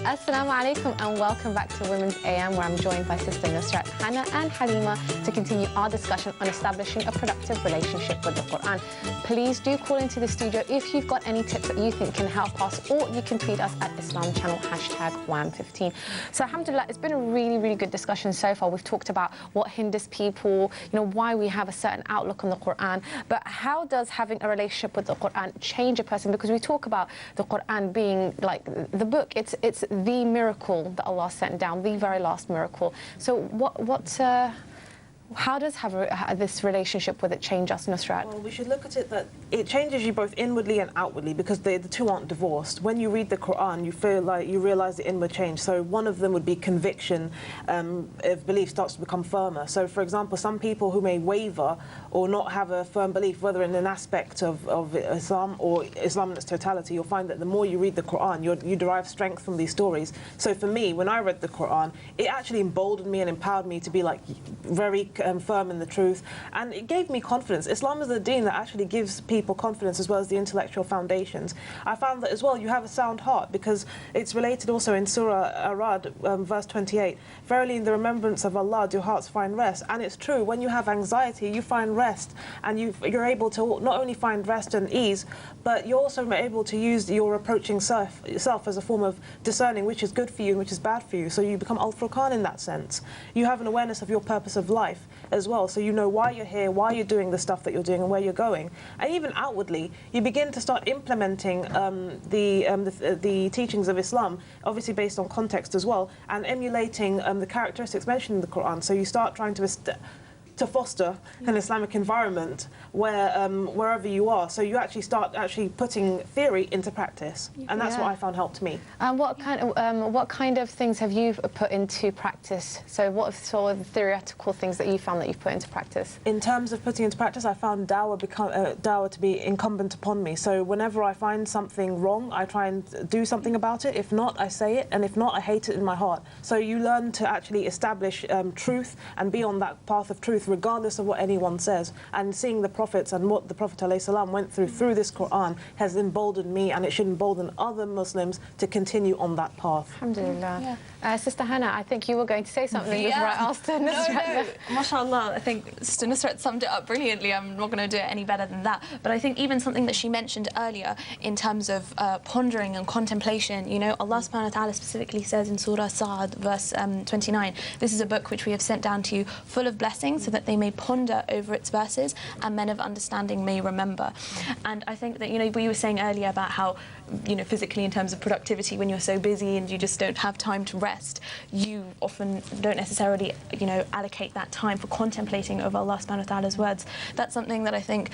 Assalamu alaikum and welcome back to Women's AM, where I'm joined by Sister Nusrat, Hannah and Halima to continue our discussion on establishing a productive relationship with the Quran. Please do call into the studio if you've got any tips that you think can help us, or you can tweet us at Islam Channel, #WAM15. So alhamdulillah, it's been a really good discussion so far. We've talked about what hinders people, why we have a certain outlook on the Quran, but how does having a relationship with the Quran change a person? Because we talk about the Quran being like the book, it's the miracle that Allah sent down, the very last miracle. So how does this relationship with it change us, Nusrat? Well, we should look at it that it changes you both inwardly and outwardly, because the two aren't divorced. When you read the Quran, you feel like you realize the inward change. So one of them would be conviction. If belief starts to become firmer. So for example, some people who may waver or not have a firm belief, whether in an aspect of Islam or Islam in its totality, you'll find that the more you read the Quran, you derive strength from these stories. So for me, when I read the Quran, it actually emboldened me and empowered me to be like very firm in the truth, and it gave me confidence. Islam is the deen that actually gives people confidence as well as the intellectual foundations. I found that as well you have a sound heart, because it's related also in Surah Ar-Ra'd, verse 28. Verily in the remembrance of Allah do hearts find rest. And it's true, when you have anxiety you find rest, and you're able to not only find rest and ease, but you're also able to use your approaching self as a form of discerning which is good for you and which is bad for you. So you become al-Furqan in that sense. You have an awareness of your purpose of life as well, so you know why you're here, why you're doing the stuff that you're doing, and where you're going. And even outwardly, you begin to start implementing the teachings of Islam, obviously based on context as well, and emulating the characteristics mentioned in the Quran. So you start trying to foster an Islamic environment where wherever you are. So you actually start putting theory into practice, and that's what I found helped me. And what kind of things have you put into practice? So what sort of theoretical things that you found that you've put into practice? In terms of putting into practice, I found dawah to be incumbent upon me. So whenever I find something wrong, I try and do something about it. If not, I say it, and if not, I hate it in my heart. So you learn to actually establish truth and be on that path of truth, regardless of what anyone says. And seeing the prophets and what the Prophet ﷺ went through this Quran has emboldened me, and it should embolden other Muslims to continue on that path. Alhamdulillah. Sister Hannah, I think you were going to say something before I asked Nusrat. No, mashallah, I think Sister Nusrat summed it up brilliantly. I'm not going to do it any better than that. But I think even something that she mentioned earlier in terms of pondering and contemplation, Allah subhanahu wa ta'ala specifically says in Surah Sa'ad, verse 29, this is a book which we have sent down to you full of blessings, so that they may ponder over its verses and men of understanding may remember. And I think that, we were saying earlier about how, physically in terms of productivity, when you're so busy and you just don't have time to rest, you often don't necessarily, allocate that time for contemplating over Allah subhanahu wa ta'ala's words. That's something that I think,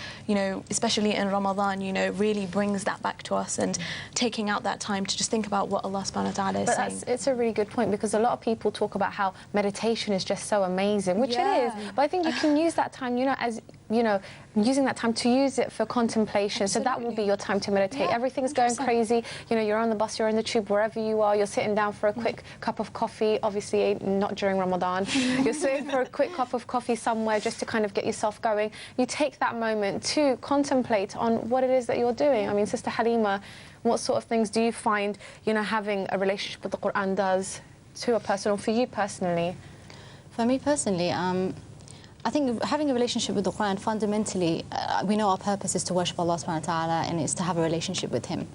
especially in Ramadan, really brings that back to us, and taking out that time to just think about what Allah subhanahu wa ta'ala is saying. It's a really good point, because a lot of people talk about how meditation is just so amazing, which it is, but I think you can use that time, using that time to use it for contemplation. Absolutely. So that will be your time to meditate. Everything's 100%. Going crazy. You're on the bus, you're in the tube, wherever you are, you're sitting down for a quick cup of coffee, obviously not during Ramadan. You're sitting for a quick cup of coffee somewhere just to kind of get yourself going. You take that moment to contemplate on what it is that you're doing. I mean, Sister Halima, what sort of things do you find, having a relationship with the Quran does to a person, or for you personally? For me personally, I think having a relationship with the Quran, fundamentally, we know our purpose is to worship Allah subhanahu wa ta'ala, and it's to have a relationship with Him.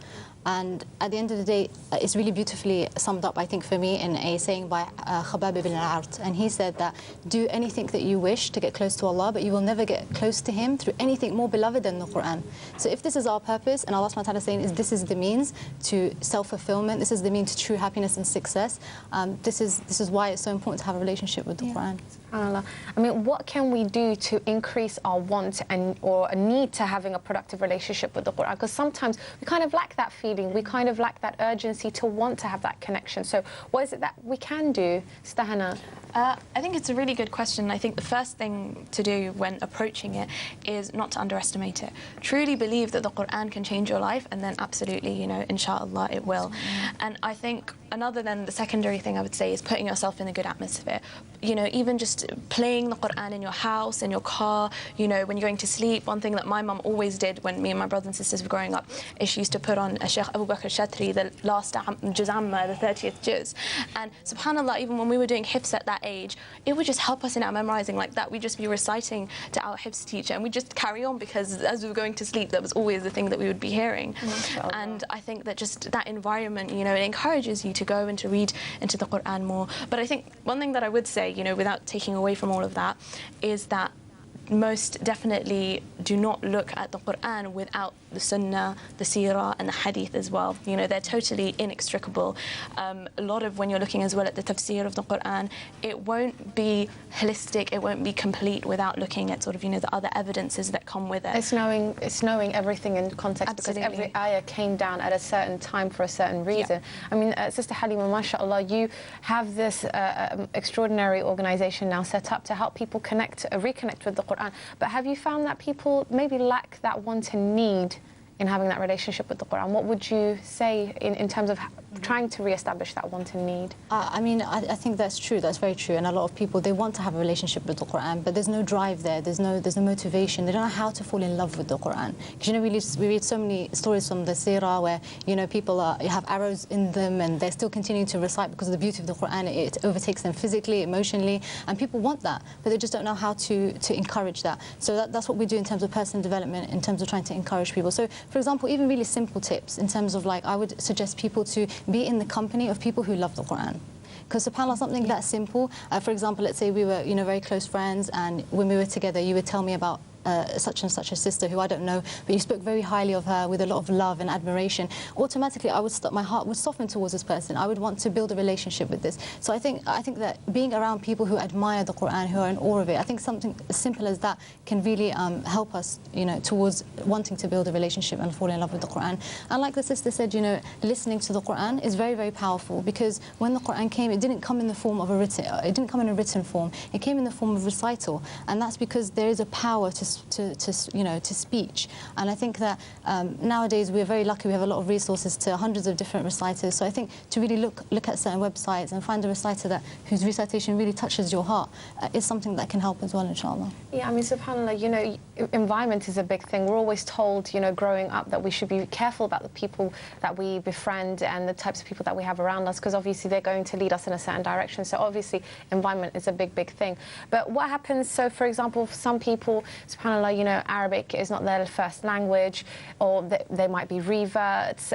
And at the end of the day, it's really beautifully summed up, I think, for me, in a saying by Khabbab ibn al-Art. And he said that, do anything that you wish to get close to Allah, but you will never get close to Him through anything more beloved than the Quran. So if this is our purpose, and Allah subhanahu wa ta'ala is saying this is the means to self-fulfillment, this is the means to true happiness and success, this is why it's so important to have a relationship with the Quran. SubhanAllah. I mean, what can we do to increase our want or a need to having a productive relationship with the Quran? Because sometimes we kind of lack that feeling, we kind of lack that urgency to want to have that connection. So what is it that we can do, Sister Hannah? I think it's a really good question. I think the first thing to do when approaching it is not to underestimate it. Truly believe that the Quran can change your life, and then absolutely, inshallah, it will. And I think another than the secondary thing I would say is putting yourself in a good atmosphere. you know, even just playing the Quran in your house, in your car, you know, when you're going to sleep. One thing that my mum always did when me and my brothers and sisters were growing up is she used to put on a Sheikh Abu Bakr Shatri, the last Juz Amma, the 30th Juz. And subhanAllah, even when we were doing hifz at that age, it would just help us in our memorizing like that. We'd just be reciting to our hifz teacher and we'd just carry on, because as we were going to sleep, that was always the thing that we would be hearing. And I think that just that environment, you know, it encourages you to go and to read into the Quran more. But I think one thing that I would say, you know, without taking away from all of that, is that most definitely do not look at the Quran without the Sunnah, the Seerah and the Hadith as well. You know, they're totally inextricable. A lot of when you're looking as well at the tafsir of the Quran, it won't be holistic, it won't be complete without looking at sort of, you know, the other evidences that come with it. It's knowing everything in context. Absolutely. Because every ayah came down at a certain time for a certain reason. I mean, Sister Halima, mashallah, you have this extraordinary organization now set up to help people reconnect with the Quran. But have you found that people maybe lack that want and need in having that relationship with the Quran? What would you say in terms of trying to re-establish that want and need? I mean, I think that's true. That's very true. And a lot of people, they want to have a relationship with the Quran, but there's no drive there. There's no motivation. They don't know how to fall in love with the Quran. Because, you know, we read so many stories from the Seerah where, you know, people have arrows in them and they're still continuing to recite because of the beauty of the Quran. It overtakes them physically, emotionally, and people want that, but they just don't know how to encourage that. So that's what we do in terms of personal development, in terms of trying to encourage people. So, for example, even really simple tips in terms of, like, I would suggest people to be in the company of people who love the Quran. Because subhanAllah, something that simple, for example, let's say we were, you know, very close friends, and when we were together, you would tell me about such and such a sister who I don't know, but you spoke very highly of her with a lot of love and admiration. Automatically, my heart would soften towards this person. I would want to build a relationship with this. So I think that being around people who admire the Quran, who are in awe of it, I think something as simple as that can really help us, you know, towards wanting to build a relationship and fall in love with the Quran. And like the sister said, you know, listening to the Quran is very, very powerful, because when the Quran came, it didn't come in the form of it didn't come in a written form. It came in the form of recital, and that's because there is a power to speech. And I think that nowadays we're very lucky. We have a lot of resources to hundreds of different reciters. So I think to really look at certain websites and find a reciter whose recitation really touches your heart is something that can help as well, inshallah. Yeah, I mean, subhanAllah, you know, environment is a big thing. We're always told, you know, growing up, that we should be careful about the people that we befriend and the types of people that we have around us, because obviously they're going to lead us in a certain direction. So obviously environment is a big, big thing. But what happens, so for example, for some people, subhanAllah, you know, Arabic is not their first language, or they might be reverts.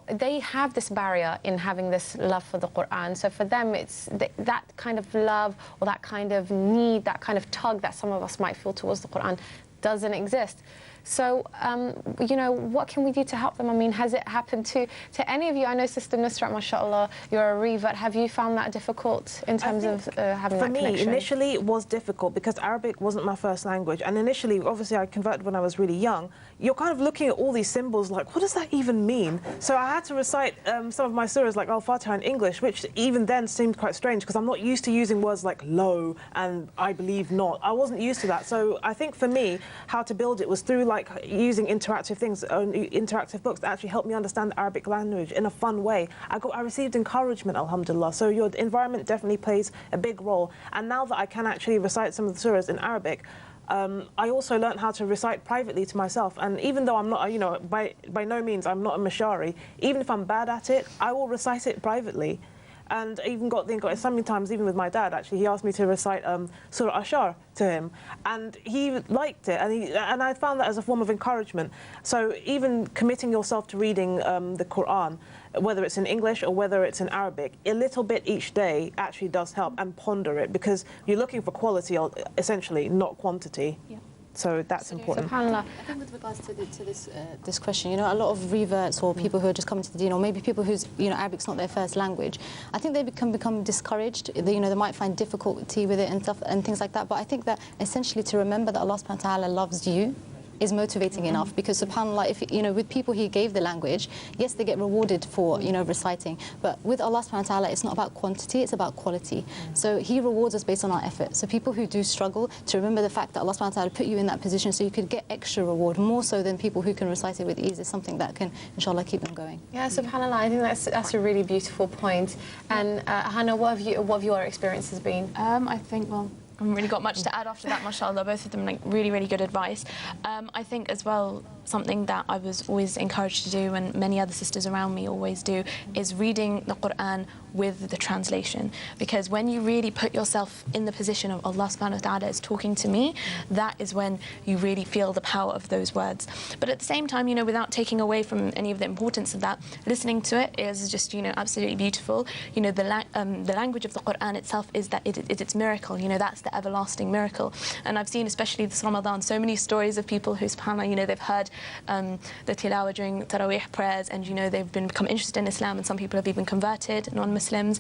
They have this barrier in having this love for the Quran. So for them, it's that kind of love, or that kind of need, that kind of tug that some of us might feel towards the Quran doesn't exist. So, you know, what can we do to help them? I mean, has it happened to any of you? I know Sister Nusrat, mashallah, you're a revert. Have you found that difficult in terms of having that connection? For me, initially it was difficult because Arabic wasn't my first language. And initially, obviously, I converted when I was really young. You're kind of looking at all these symbols like, what does that even mean? So I had to recite some of my surahs like Al-Fatiha in English, which even then seemed quite strange because I'm not used to using words like lo and I believe not. I wasn't used to that. So I think for me, how to build it was through like using interactive things, interactive books that actually helped me understand the Arabic language in a fun way. I received encouragement, alhamdulillah. So your environment definitely plays a big role. And now that I can actually recite some of the surahs in Arabic, I also learned how to recite privately to myself. And even though I'm not, you know, by no means I'm not a mashari, even if I'm bad at it, I will recite it privately. And I even got sometimes, even with my dad, actually, he asked me to recite Surah Ashar to him, and he liked it, and I found that as a form of encouragement. So even committing yourself to reading the Quran, whether it's in English or whether it's in Arabic, a little bit each day actually does help, and ponder it, because you're looking for quality, essentially, not quantity. Yeah. So that's important. SubhanAllah. I think with regards to this question, you know, a lot of reverts or people who are just coming to the deen, or maybe people whose, you know, Arabic's not their first language, I think they can become discouraged. You know, they might find difficulty with it and stuff and things like that. But I think that essentially to remember that Allah subhanahu wa ta'ala loves you is motivating enough, because subhanAllah, if you know, with people He gave the language, yes, they get rewarded for, you know, reciting, but with Allah subhanahu wa ta'ala, it's not about quantity, it's about quality. So He rewards us based on our effort. So people who do struggle, to remember the fact that Allah subhanahu wa ta'ala put you in that position so you could get extra reward, more so than people who can recite it with ease, is something that can, inshallah, keep them going. Yeah, subhanAllah, I think that's a really beautiful point. And Hannah, what have your experiences been? I think, well, I haven't really got much to add after that, mashallah. Both of them, like, really, really good advice. I think as well, something that I was always encouraged to do, and many other sisters around me always do, is reading the Quran with the translation. Because when you really put yourself in the position of Allah subhanahu wa ta'ala is talking to me, that is when you really feel the power of those words. But at the same time, you know, without taking away from any of the importance of that, listening to it is just, you know, absolutely beautiful. You know, the language of the Quran itself is that it's miracle. You know, that's the everlasting miracle. And I've seen, especially this Ramadan, so many stories of people who, subhanAllah, you know, they've heard the tilawah during Taraweeh prayers, and, you know, they've become interested in Islam, and some people have even converted, non-Muslims.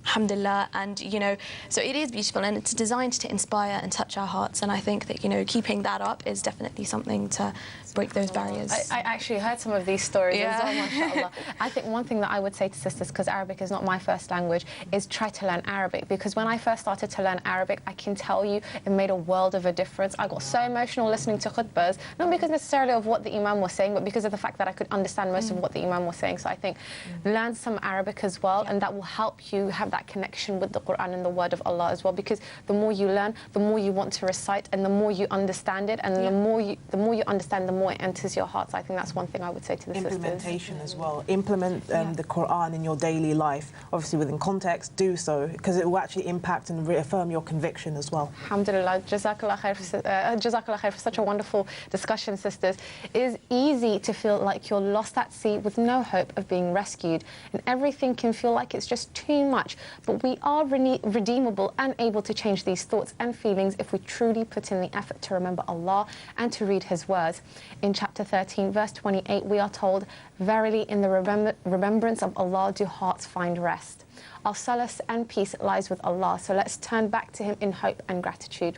Alhamdulillah. And, you know, so it is beautiful, and it's designed to inspire and touch our hearts, and I think that, you know, keeping that up is definitely something to break those barriers. I actually heard some of these stories Yeah. as well, mashallah. I think one thing that I would say to sisters, because Arabic is not my first language, is try to learn Arabic, because when I first started to learn Arabic, I can tell you it made a world of a difference. I got so emotional listening to khutbahs, not because necessarily of what the Imam was saying, but because of the fact that I could understand most of what the Imam was saying. So I think learn some Arabic as well, and that will help you have that connection with the Quran and the word of Allah as well, because the more you learn, the more you want to recite, and the more you understand it, and the more you understand, the more it enters your heart. So I think that's one thing I would say to the Implementation sisters. as well. Implement the Quran in your daily life, obviously within context, do so, because it will actually impact and reaffirm your conviction as well. Alhamdulillah, Jazakallah khair for such a wonderful discussion, sisters. It is easy to feel like you're lost at sea with no hope of being rescued, and everything can feel like it's just too much, but we are redeemable and able to change these thoughts and feelings if we truly put in the effort to remember Allah and to read His words. In chapter 13, verse 28, we are told, "Verily, in the remembrance of Allah do hearts find rest." Our solace and peace lies with Allah, so let's turn back to Him in hope and gratitude.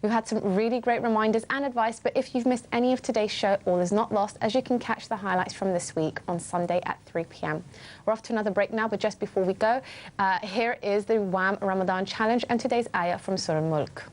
We've had some really great reminders and advice, but if you've missed any of today's show, all is not lost, as you can catch the highlights from this week on Sunday at 3 p.m. We're off to another break now, but just before we go, here is the WAM Ramadan Challenge and today's ayah from Surah Mulk.